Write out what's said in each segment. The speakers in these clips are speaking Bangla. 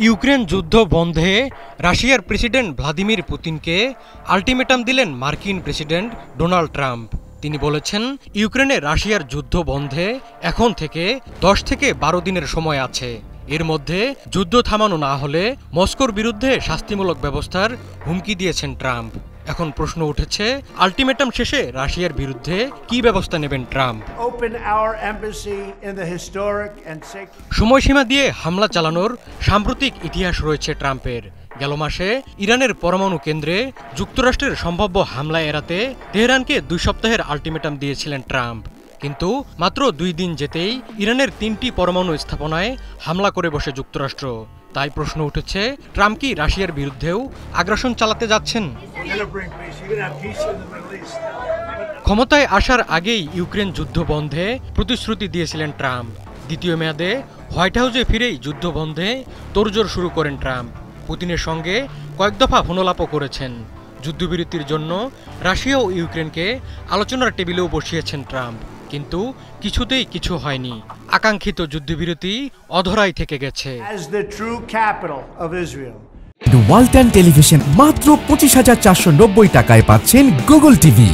ইউক্রেন যুদ্ধ বন্ধে রাশিয়ার প্রেসিডেন্ট ভ্লাদিমির পুতিনকে আল্টিমেটাম দিলেন মার্কিন প্রেসিডেন্ট ডোনাল্ড ট্রাম্প। তিনি বলেছেন, ইউক্রেনে রাশিয়ার যুদ্ধ বন্ধে এখন থেকে 10 থেকে 12 দিনের সময় আছে। এর মধ্যে যুদ্ধ থামানো না হলে মস্কোর বিরুদ্ধে শাস্তিমূলক ব্যবস্থার হুমকি দিয়েছেন ট্রাম্প। এখন প্রশ্ন উঠেছে, আল্টিমেটাম শেষে রাশিয়ার বিরুদ্ধে কি ব্যবস্থা নেবেন ট্রাম্প? সময়সীমা দিয়ে হামলা চালানোর সাম্প্রতিক ইতিহাস রয়েছে ট্রাম্পের। গেল মাসে ইরানের পরমাণু কেন্দ্রে যুক্তরাষ্ট্রের সম্ভাব্য হামলা এড়াতে তেহরানকে 2 সপ্তাহের আল্টিমেটাম দিয়েছিলেন ট্রাম্প। কিন্তু মাত্র 2 দিন যেতেই ইরানের 3টি পরমাণু স্থাপনায় হামলা করে বসে যুক্তরাষ্ট্র। তাই প্রশ্ন উঠেছে, ট্রাম্প কি রাশিয়ার বিরুদ্ধেও আগ্রাসন চালাতে যাচ্ছেন? ক্ষমতায় আসার আগেই ইউক্রেন যুদ্ধ বন্ধে প্রতিশ্রুতি দিয়েছিলেন ট্রাম্প। দ্বিতীয় মেয়াদে হোয়াইট হাউসে ফিরেই যুদ্ধ বন্ধে তোড়জোড় শুরু করেন ট্রাম্প। পুতিনের সঙ্গে কয়েক দফা ফোনালাপও করেছেন। যুদ্ধবিরতির জন্য রাশিয়া ও ইউক্রেনকে আলোচনার টেবিলেও বসিয়েছেন ট্রাম্প, কিন্তু কিছুতেই কিছু হয়নি। আকাঙ্ক্ষিত যুদ্ধবিরতি অধরাই থেকে গেছে। ওয়ালটন টেলিভিশন মাত্র 25,490 টাকায় পাচ্ছেন গুগল টিভি।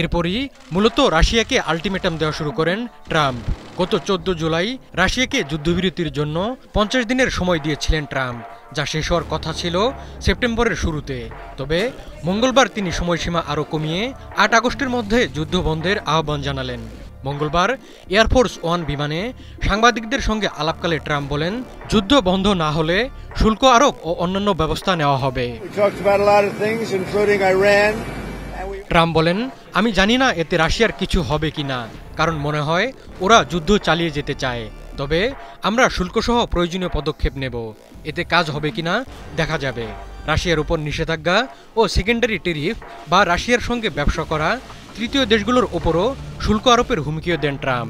এরপরই মূলত রাশিয়াকে আল্টিমেটাম দেওয়া শুরু করেন ট্রাম্প। গত 14 জুলাই রাশিয়াকে যুদ্ধবিরতির জন্য 50 দিনের সময় দিয়েছিলেন ট্রাম্প, যা শেষ হওয়ার কথা ছিল সেপ্টেম্বরের শুরুতে। তবে মঙ্গলবার তিনি সময়সীমা আরও কমিয়ে 8 আগস্টের মধ্যে যুদ্ধবন্ধের আহ্বান জানালেন। মঙ্গলবার এয়ারফোর্স 1 বিমানে সাংবাদিকদের সঙ্গে আলাপকালে ট্রাম্প বলেন, যুদ্ধ বন্ধ না হলে শুল্ক আরোপ ও অন্যান্য ব্যবস্থা নেওয়া হবে। ট্রাম্প বলেন, আমি জানি না এতে রাশিয়ার কিছু হবে কিনা, কারণ মনে হয় ওরা যুদ্ধ চালিয়ে যেতে চায়। তবে আমরা শুল্কসহ প্রয়োজনীয় পদক্ষেপ নেব। এতে কাজ হবে কিনা দেখা যাবে। রাশিয়ার উপর নিষেধাজ্ঞা ও সেকেন্ডারি ট্যারিফ বা রাশিয়ার সঙ্গে ব্যবসা করা তৃতীয় দেশগুলোর ওপরও শুল্ক আরোপের হুমকিও দেন ট্রাম্প।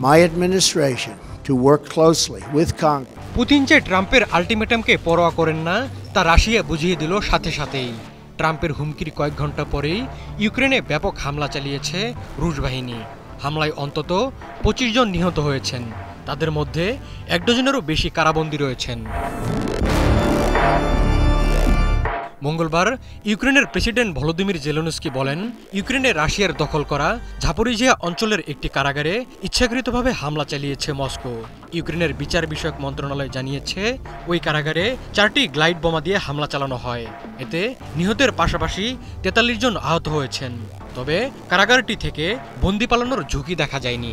পুতিন যে ট্রাম্পের আল্টিমেটামকে পরোয়া করেন না, তা রাশিয়া বুঝিয়ে দিল সাথে সাথেই। ট্রাম্পের হুমকির কয়েক ঘন্টা পরেই ইউক্রেনে ব্যাপক হামলা চালিয়েছে রুশ বাহিনী। হামলায় অন্তত 25 জন নিহত হয়েছেন। তাদের মধ্যে 1 ডজনেরও বেশি কারাবন্দী রয়েছেন। মঙ্গলবার ইউক্রেনের প্রেসিডেন্ট ভলোদিমির জেলেনস্কি বলেন, ইউক্রেনে রাশিয়ার দখল করা ঝাপোরিজিয়া অঞ্চলের একটি কারাগারে ইচ্ছাকৃতভাবে হামলা চালিয়েছে মস্কো। ইউক্রেনের বিচার বিষয়ক মন্ত্রণালয় জানিয়েছে, ওই কারাগারে 4টি গ্লাইড বোমা দিয়ে হামলা চালানো হয়। এতে নিহতের পাশাপাশি 43 জন আহত হয়েছেন। তবে কারাগারটি থেকে বন্দি পালানোর ঝুঁকি দেখা যায়নি।